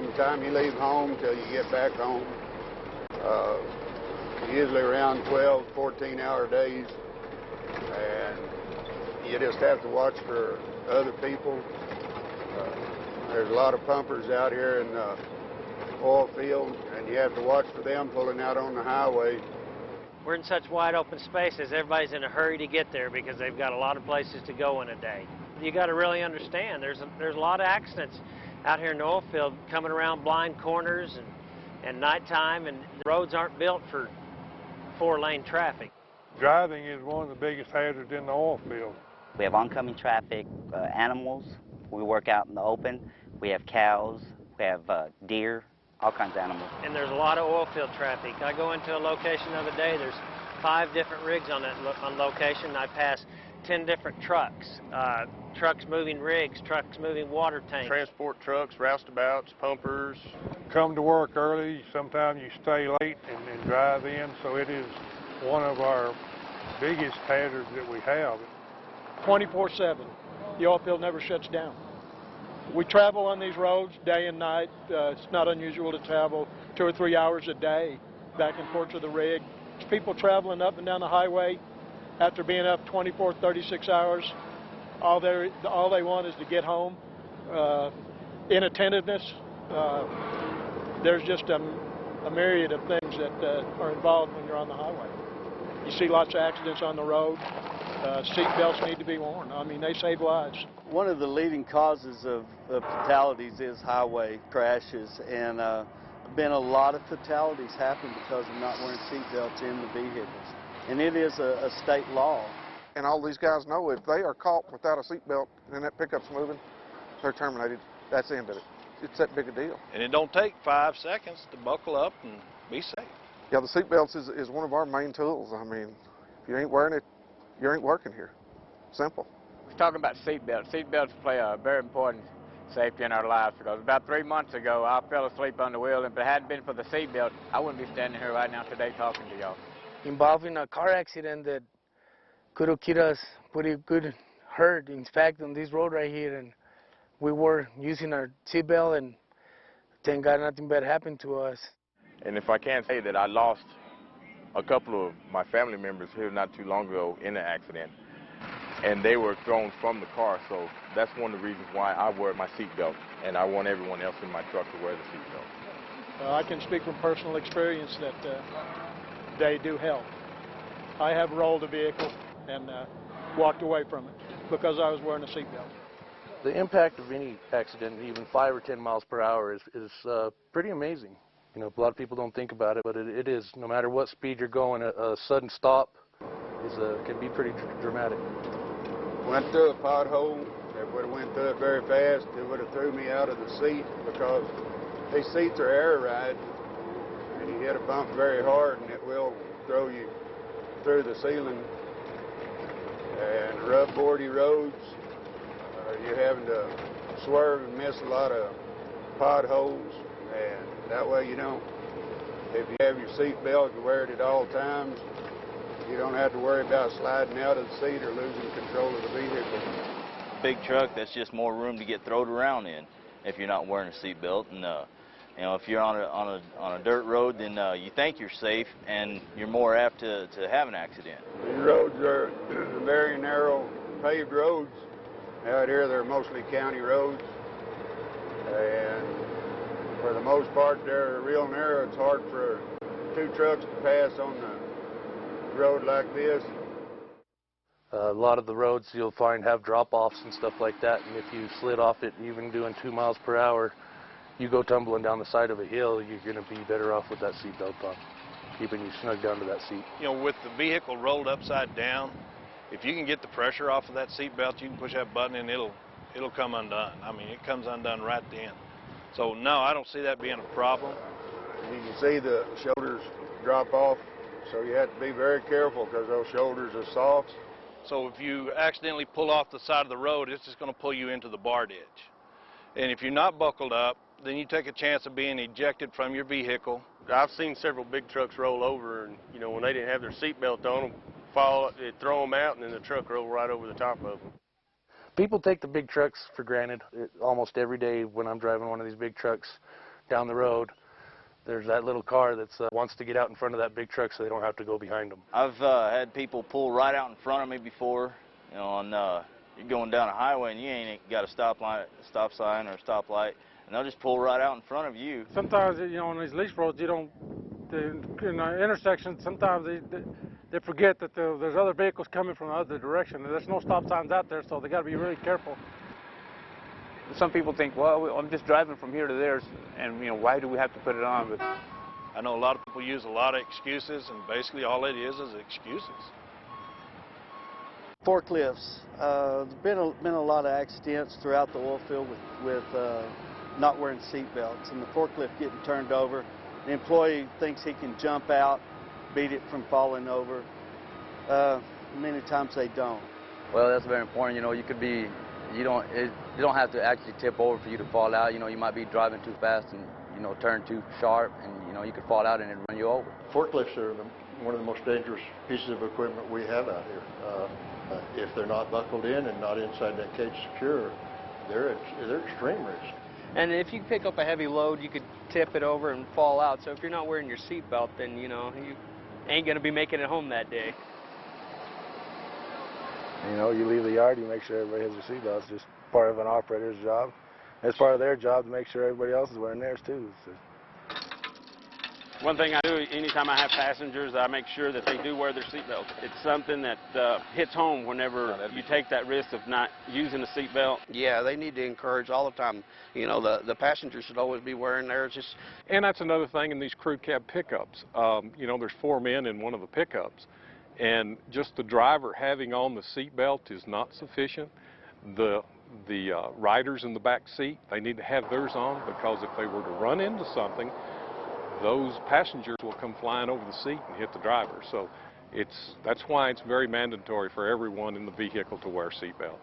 from the time you leave home till you get back home. Usually around 12, 14-hour days, and you just have to watch for other people. There's a lot of pumpers out here in the oil field, and you have to watch for them pulling out on the highway. We're in such wide open spaces, everybody's in a hurry to get there because they've got a lot of places to go in a day. You got to really understand there's a lot of accidents out here in the oil field coming around blind corners and nighttime, and the roads aren't built for 4-lane traffic. Driving is one of the biggest hazards in the oil field. We have oncoming traffic, animals. We work out in the open. We have cows, we have deer, all kinds of animals. And there's a lot of oil field traffic. I go into a location the other day, there's 5 different rigs on location. I pass 10 different trucks. Trucks moving rigs, trucks moving water tanks. Transport trucks, roustabouts, pumpers. Come to work early, sometimes you stay late and drive in, so it is one of our biggest hazards that we have. 24/7. The oil field never shuts down. We travel on these roads day and night. It's not unusual to travel 2 or 3 hours a day back and forth to the rig. There's people traveling up and down the highway after being up 24, 36 hours. All they want is to get home. Inattentiveness. There's just a myriad of things that are involved when you're on the highway. You see lots of accidents on the road. Seat belts need to be worn. I mean, they save lives. One of the leading causes of fatalities is highway crashes, and been a lot of fatalities happen because of not wearing seat belts in the vehicles. And it is a state law. And all these guys know if they are caught without a seatbelt and that pickup's moving, they're terminated. That's the end of it. It's that big a deal. And it don't take 5 seconds to buckle up and be safe. Yeah, the seatbelts is one of our main tools. I mean, if you ain't wearing it, you ain't working here. Simple. We're talking about seatbelts. Seatbelts play a very important safety in our lives, because about 3 months ago, I fell asleep on the wheel, and if it hadn't been for the seatbelt, I wouldn't be standing here right now today talking to y'all. Involved in a car accident that could have killed us pretty good hurt, in fact, on this road right here, and we were using our seatbelt, and thank God nothing bad happened to us. And if I can say that I lost a couple of my family members here not too long ago in an accident, and they were thrown from the car, so that's one of the reasons why I wear my seatbelt, and I want everyone else in my truck to wear the seatbelt. I can speak from personal experience that they do help. I have rolled a vehicle and walked away from it because I was wearing a seatbelt. The impact of any accident, even 5 or 10 miles per hour, is pretty amazing. You know, a lot of people don't think about it, but it is. No matter what speed you're going, a sudden stop can be pretty dramatic. Went through a pothole. If we would have went through it very fast, it would have threw me out of the seat, because these seats are air ride, and you hit a bump very hard and it will throw you through the ceiling. And rough, boardy roads, you're having to swerve and miss a lot of potholes, and that way you don't. If you have your seat belt, you wear it at all times. You don't have to worry about sliding out of the seat or losing control of the vehicle. Big truck, that's just more room to get thrown around in if you're not wearing a seat belt. And you know, if you're on a dirt road, then you think you're safe, and you're more apt to have an accident. These roads are very narrow paved roads. Out here they're mostly county roads, and for the most part they're real narrow. It's hard for 2 trucks to pass on the road like this. A lot of the roads you'll find have drop-offs and stuff like that, and if you slid off it even doing 2 miles per hour, you go tumbling down the side of a hill, you're going to be better off with that seatbelt on, keeping you snug down to that seat. You know, with the vehicle rolled upside down, if you can get the pressure off of that seatbelt, you can push that button and it'll come undone. I mean, it comes undone right then. So no, I don't see that being a problem. You can see the shoulders drop off, so you have to be very careful because those shoulders are soft. So if you accidentally pull off the side of the road, it's just going to pull you into the bar ditch. And if you're not buckled up, then you take a chance of being ejected from your vehicle. I've seen several big trucks roll over, and you know, when they didn't have their seatbelt on them, they'd throw them out, and then the truck rolled right over the top of them. People take the big trucks for granted almost every day when I'm driving one of these big trucks. down the road, there's that little car that wants to get out in front of that big truck so they don't have to go behind them. I've had people pull right out in front of me before, you know, on you're going down a highway and you ain't got a stop sign or a stoplight, and they'll just pull right out in front of you. Sometimes, you know, on these lease roads, you don't, in the intersection, sometimes they forget that there's other vehicles coming from the other direction. There's no stop signs out there, so they got to be really careful. Some people think, well, I'm just driving from here to there, and you know, why do we have to put it on? But I know a lot of people use a lot of excuses, and basically all it is excuses. Forklifts. There's been a lot of accidents throughout the oil field with not wearing seat belts, and the forklift getting turned over. The employee thinks he can jump out, beat it from falling over. Many times they don't. Well, that's very important. You know, you could be. You don't have to actually tip over for you to fall out. You know, you might be driving too fast and, you know, turn too sharp, and, you know, you could fall out and it'd run you over. Forklifts are one of the most dangerous pieces of equipment we have out here. If they're not buckled in and not inside that cage secure, they're extreme risk. And if you pick up a heavy load, you could tip it over and fall out. So if you're not wearing your seatbelt, then, you know, you ain't going to be making it home that day. You know, you leave the yard, you make sure everybody has their seatbelts. It's just part of an operator's job. It's part of their job to make sure everybody else is wearing theirs too. So. One thing I do anytime I have passengers, I make sure that they do wear their seatbelt. It's something that hits home whenever you take that risk of not using a seatbelt. Yeah, they need to encourage all the time. You know, the passengers should always be wearing theirs. And that's another thing in these crew cab pickups. You know, there's 4 men in one of the pickups. And just the driver having on the seatbelt is not sufficient. The riders in the back seat, they need to have theirs on, because if they were to run into something, those passengers will come flying over the seat and hit the driver. So that's why it's very mandatory for everyone in the vehicle to wear a seatbelt.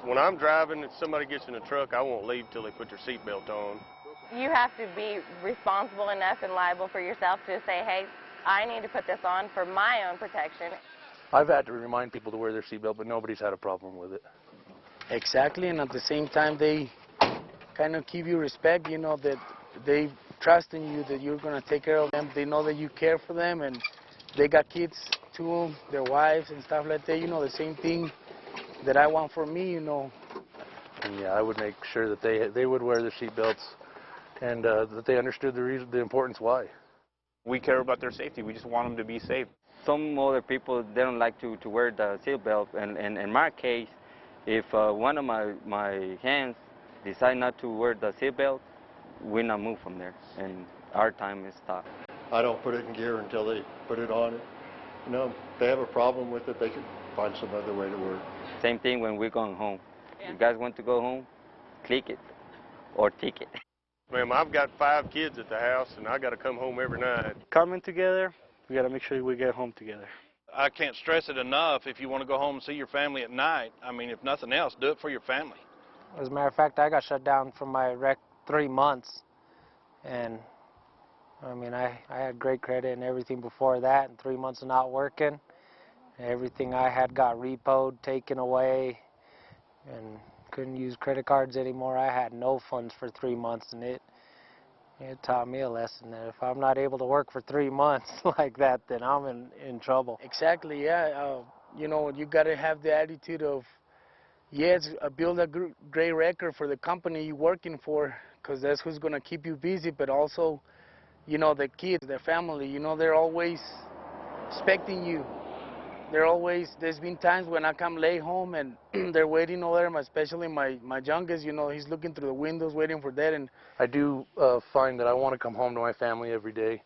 When I'm driving and somebody gets in a truck, I won't leave till they put their seatbelt on. You have to be responsible enough and liable for yourself to say, hey, I need to put this on for my own protection. I've had to remind people to wear their seatbelt, but nobody's had a problem with it. Exactly, and at the same time, they kind of give you respect, you know, that they trust in you, that you're going to take care of them. They know that you care for them, and they got kids too, their wives and stuff like that. You know, the same thing that I want for me, you know. And yeah, I would make sure that they would wear their seatbelts, and that they understood the importance why. we care about their safety. We just want them to be safe. Some other people, they don't like to wear the seatbelt, and in my case, if one of my hands decide not to wear the seatbelt, we not move from there, and our time is stopped. I don't put it in gear until they put it on. You know, if they have a problem with it, they can find some other way to work. Same thing when we're going home. You guys want to go home, click it or tick it. Ma'am, I've got 5 kids at the house, and I got to come home every night. Coming together, we got to make sure we get home together. I can't stress it enough. If you want to go home and see your family at night, I mean, if nothing else, do it for your family. As a matter of fact, I got shut down from my wreck 3 months, and I mean, I had great credit and everything before that, and 3 months of not working. Everything I had got repoed, taken away, and couldn't use credit cards anymore. I had no funds for 3 months, and it taught me a lesson that if I'm not able to work for 3 months like that, then I'm in trouble. Exactly, yeah. You know, you got to have the attitude of, yes, build a great record for the company you're working for, because that's who's going to keep you busy, but also, you know, the kids, their family, you know, they're always expecting you. There's been times when I come late home and they're waiting over there, especially my youngest, you know, he's looking through the windows waiting for that. And I do find that I want to come home to my family every day.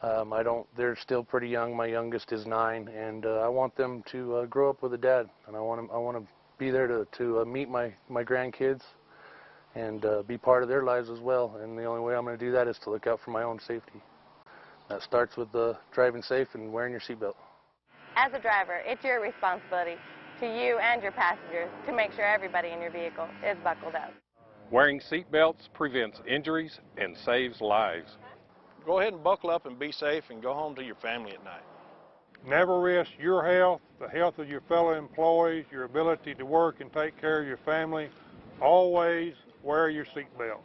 They're still pretty young. My youngest is 9, and I want them to grow up with a dad, and I want to be there to meet my grandkids and be part of their lives as well. And the only way I'm going to do that is to look out for my own safety. That starts with driving safe and wearing your seatbelt. As a driver, it's your responsibility to you and your passengers to make sure everybody in your vehicle is buckled up. Wearing seat belts prevents injuries and saves lives. Go ahead and buckle up and be safe and go home to your family at night. Never risk your health, the health of your fellow employees, your ability to work and take care of your family. Always wear your seatbelt.